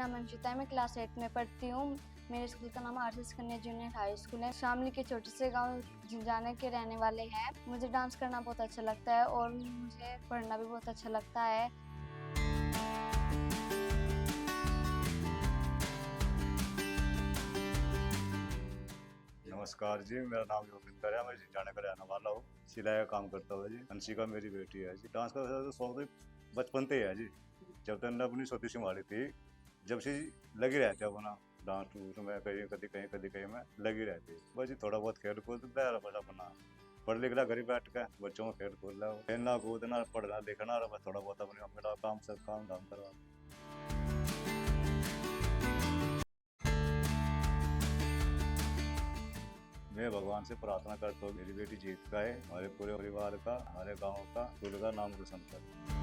नाम अंशिता है, मैं क्लास 8 में पढ़ती हूँ। मेरे स्कूल का नाम आरसीएस कन्या जूनियर हाई स्कूल है। शामली के छोटे से गांव झिंझाने के रहने वाले हैं। मुझे डांस करना बहुत अच्छा लगता है और मुझे पढ़ना भी बहुत अच्छा लगता है। नमस्कार जी, मेरा नाम योगिंदर है। मैं झिंझाने का रहने वाला हूँ। सिलाई का काम करता हूँ जी। अंशिका मेरी बेटी है जी। डांस का तो शौक भी बचपन से ही है जी। जब तक ने अपनी छोटी सी मारी थी, जब से लगी रहती है अपना डांस टूट में कभी कहीं में लगी रहती है। बस जी थोड़ा बहुत खेल कूद बस अपना पढ़ लिख रहा घर ही बैठ के, बच्चों में खेल कूद रहा, खेलना कूदना पढ़ना लिखना, बस थोड़ा बहुत अपने मेरा काम सब काम धाम करवा। मैं भगवान से प्रार्थना करता हूँ मेरी बेटी जीत का है, हमारे पूरे परिवार का, हमारे गांव का, स्कूल का नाम रोशन करे।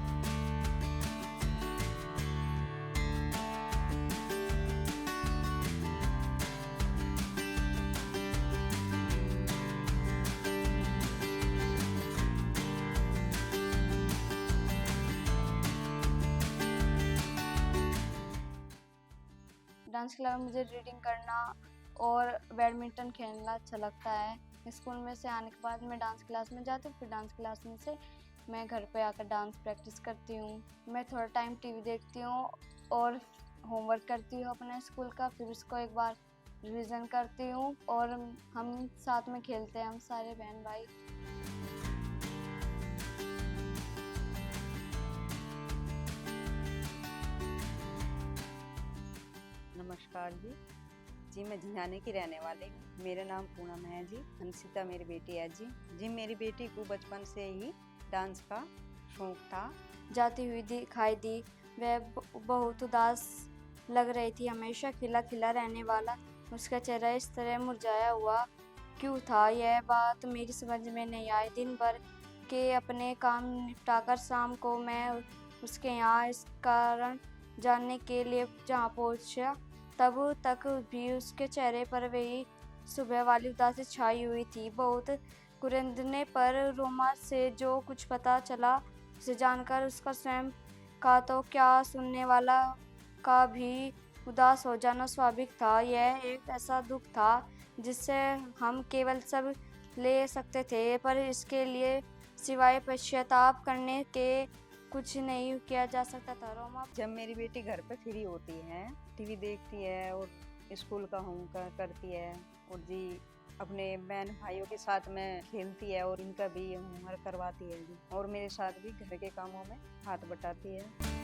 डांस क्लब में मुझे रीडिंग करना और बैडमिंटन खेलना अच्छा लगता है। स्कूल में से आने के बाद मैं डांस क्लास में जाती हूँ, फिर डांस क्लास में से मैं घर पे आकर डांस प्रैक्टिस करती हूँ। मैं थोड़ा टाइम टीवी देखती हूँ और होमवर्क करती हूँ अपने स्कूल का, फिर उसको एक बार रिवीजन करती हूँ और हम साथ में खेलते हैं, हम सारे बहन भाई। नमस्कार जी। जी मैं झिंझाने की रहने वाली हूँ। मेरा नाम पूनम है जी। अंशिता मेरी बेटी है जी। जी मेरी बेटी को बचपन से ही डांस का शौक था। जाती हुई दिखाई दी, वह बहुत उदास लग रही थी, हमेशा खिला खिला रहने वाला उसका चेहरा इस तरह मुरझाया हुआ क्यों था, यह बात मेरी समझ में नहीं आई। दिन भर के अपने काम निपटाकर शाम को मैं उसके यहाँ इस कारण जानने के लिए जहाँ पहुँचा, तब तक भी उसके चेहरे पर वही सुबह वाली उदासी छाई हुई थी। बहुत कुरेदने पर रोमा से जो कुछ पता चला उसे जानकर उसका स्वयं का तो क्या, सुनने वाला का भी उदास हो जाना स्वाभाविक था। यह एक ऐसा दुख था जिससे हम केवल सब ले सकते थे, पर इसके लिए सिवाय पश्चाताप करने के कुछ नहीं किया जा सकता था। रोमा जब मेरी बेटी घर पे फ्री होती है, टीवी देखती है और स्कूल का होमवर्क करती है और जी अपने बहन भाइयों के साथ में खेलती है और इनका भी होमवर्क करवाती है जी, और मेरे साथ भी घर के कामों में हाथ बटाती है।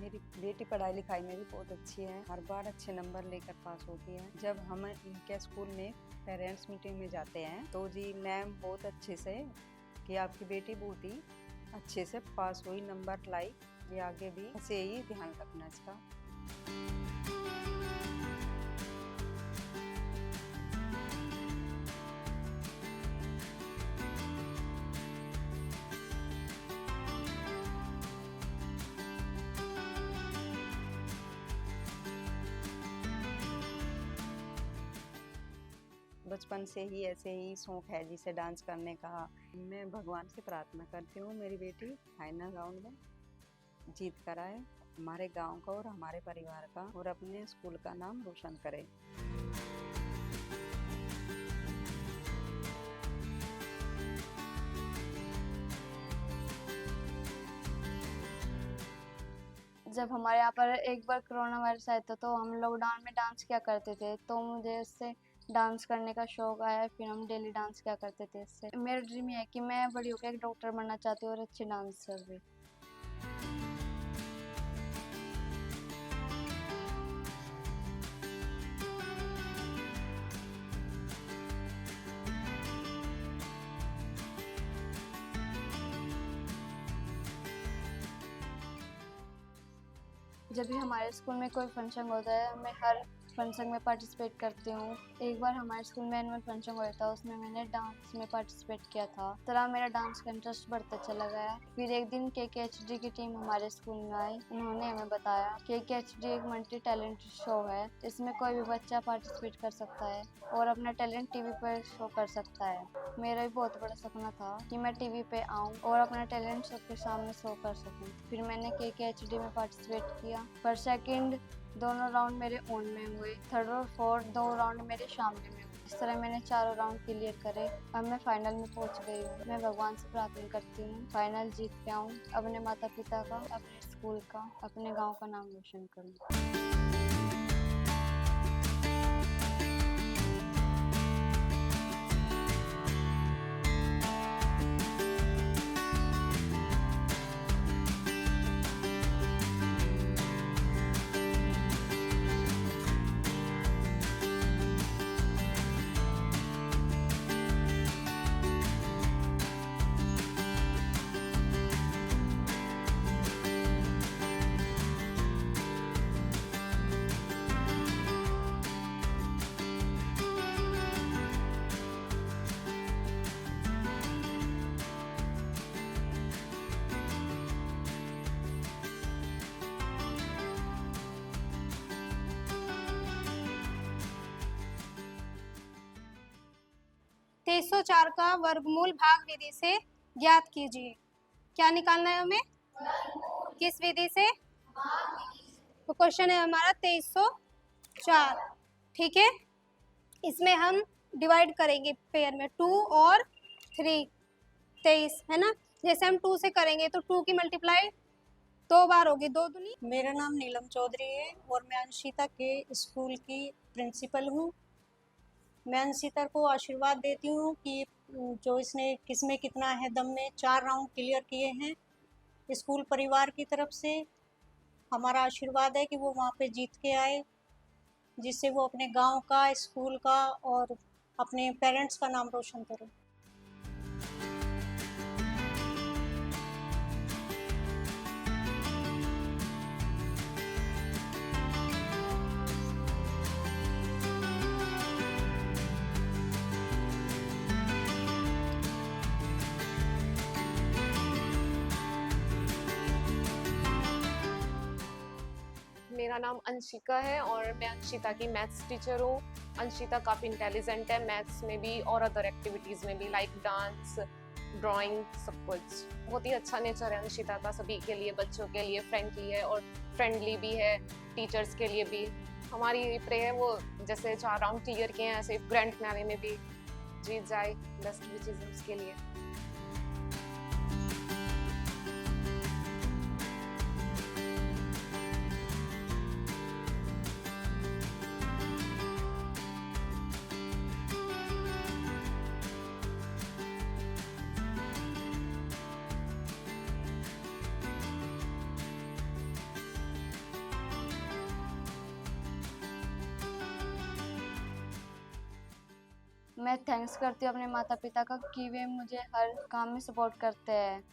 मेरी बेटी पढ़ाई लिखाई में भी बहुत अच्छी है, हर बार अच्छे नंबर लेकर पास होती है। जब हम इनके स्कूल में पेरेंट्स मीटिंग में जाते हैं तो जी मैम बहुत अच्छे से कि आपकी बेटी बहुत ही अच्छे से पास हुई, नंबर लाई, ये आगे भी ऐसे ही ध्यान रखना इसका। बचपन से ही ऐसे ही शौक है जिसे डांस करने का। मैं भगवान से प्रार्थना करती हूँ मेरी बेटी फाइनल राउंड में जीत कर आए, हमारे गांव का और हमारे परिवार का और अपने स्कूल का नाम रोशन करे। जब हमारे यहाँ पर एक बार कोरोना वायरस आया था तो हम लॉकडाउन में डांस किया करते थे, तो मुझे उससे डांस करने का शौक आया, फिर हम डेली डांस किया करते थे। इससे मेरा ड्रीम है कि मैं बड़ी होकर एक डॉक्टर बनना चाहती हूँ और अच्छी डांसर भी। जब भी हमारे स्कूल में कोई फंक्शन होता है, मैं हर फंक्शन में पार्टिसिपेट करती हूँ। एक बार हमारे स्कूल में एनुअल फंक्शन हुआ था, उसमें मैंने डांस में पार्टिसिपेट किया था। इस तरह मेरा डांस का इंटरेस्ट बढ़ता चला गया। फिर एक दिन KKHD की टीम हमारे स्कूल में आई। उन्होंने हमें बताया KKHD एक मल्टी टैलेंटेड शो है, इसमें कोई भी बच्चा पार्टिसिपेट कर सकता है और अपना टैलेंट टीवी पर शो कर सकता है। मेरा भी बहुत बड़ा सपना था कि मैं टीवी पे आऊँ और अपना टैलेंट सबके सामने शो कर सकूँ। फिर मैंने KKHD में पार्टिसिपेट किया। पर सेकंड दोनों राउंड मेरे ओन में हुए, थर्ड और फोर्थ 2 राउंड मेरे सामने में हुए। इस तरह मैंने 4 राउंड क्लियर करे। अब मैं फाइनल में पहुंच गई हूँ। मैं भगवान से प्रार्थना करती हूँ फाइनल जीत के आऊँ, अपने माता पिता का, अपने स्कूल का, अपने गाँव का नाम रोशन करूँ। 2304 का वर्गमूल भाग विधि से ज्ञात कीजिए। क्या निकालना है हमें? किस विधि से? तो क्वेश्चन है हमारा 2304। ठीक है, इसमें हम डिवाइड करेंगे पेयर में 2 और 3, 23 है ना। जैसे हम 2 से करेंगे तो 2 की मल्टीप्लाई 2 बार होगी, 2 दूनी। मेरा नाम नीलम चौधरी है और मैं अंशिता के स्कूल की प्रिंसिपल हूँ। मैं अंशिता को आशीर्वाद देती हूँ कि जो इसने किसमें कितना है दम में 4 राउंड क्लियर किए हैं। स्कूल परिवार की तरफ से हमारा आशीर्वाद है कि वो वहाँ पे जीत के आए, जिससे वो अपने गांव का, स्कूल का और अपने पेरेंट्स का नाम रोशन करे। मेरा नाम अंशिका है और मैं अंशिता की मैथ्स टीचर हूँ। अंशिता काफ़ी इंटेलिजेंट है मैथ्स में भी और अदर एक्टिविटीज़ में भी, लाइक डांस, ड्राइंग, सब कुछ। बहुत ही अच्छा नेचर है अंशिता का, सभी के लिए, बच्चों के लिए फ्रेंडली है और फ्रेंडली भी है, टीचर्स के लिए भी। हमारी प्रे है वो जैसे 4 राउंड क्लियर किए हैं ऐसे ग्रैंड फिनाले में भी जीत जाए। बेस्ट विशेस है उसके लिए। मैं थैंक्स करती हूँ अपने माता पिता का कि वे मुझे हर काम में सपोर्ट करते हैं।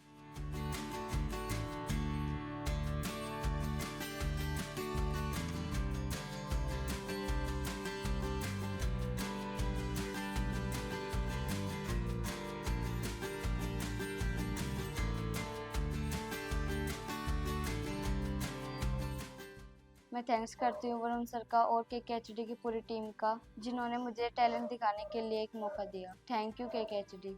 मैं थैंक्स करती हूँ वरुण सर का और KKHD की पूरी टीम का, जिन्होंने मुझे टैलेंट दिखाने के लिए एक मौका दिया। Thank you KKHD।